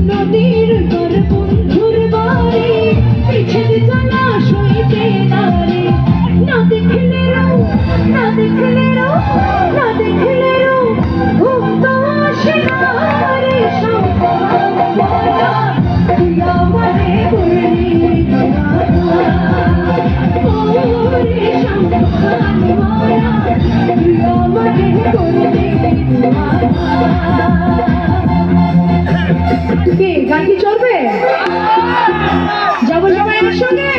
নদীর ঘর বন্ধুর বাড়ি পিছের জানা সইতে নারে না দেখলে রো না দেখলে রো না দেখলে রো ঘুম তো আসে না রে সম্পর্ক তুই আমারে করলি ওরে সম্পর্ক তুই আমারে করলি কি গান কি চলবে? যাবো সবাই একসঙ্গে।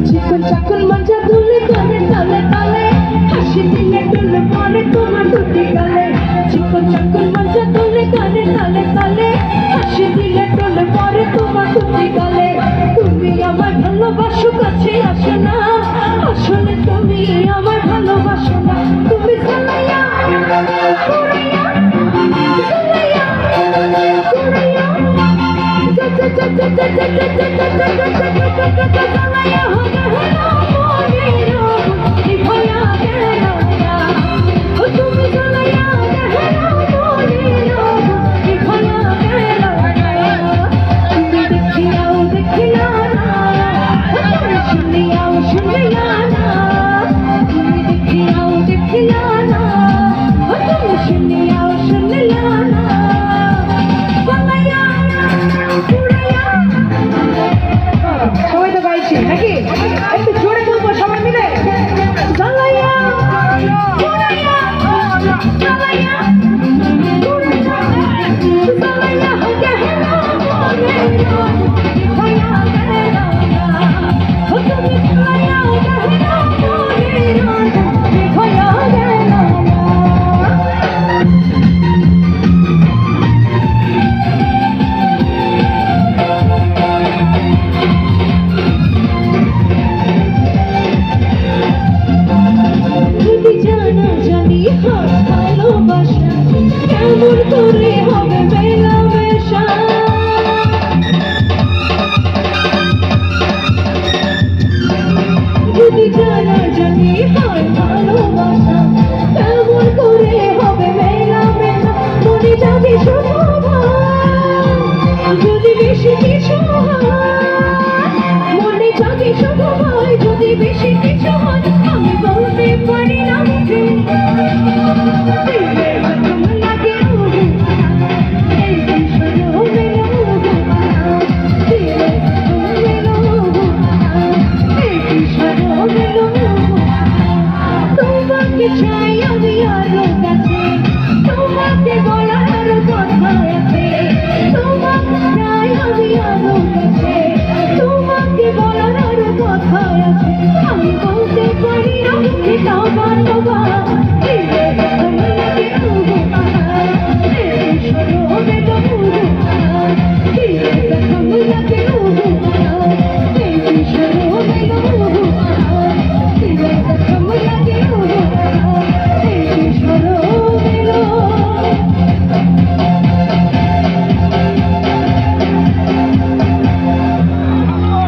চিকন চাকন মজা তুলে করে তালে তালে হাসি দিলে তুলে পরে তোমার দুটি গালে চিকন চাকন মজা তুলে করে তালে তালে হাসি দিলে তুলে পরে তোমার দুটি গালে তুমি আমার ভালোবাসো কাছে আসো না আসলে তুমি আমার ভালোবাসো না তুমি চালাইয়া পুরাইয়া কেমন করে হবে মেলামেশা যদি জানা জানি হয় ভালোবাসা কেমন করে হবে মেলামেশা মনে যাবে যদি বেশি কিছু মনে যাবে হয় যদি বেশি কিছু হয় আমি বলতে পারি না চাই আমি আরো কাছে তোমাকে বলার আরো কথা আছে তোমাকে চাই আমি আরো কাছে তোমাকে বলার আরো কথা আছে আমি বলতে পারি না মুখে তাও বারবার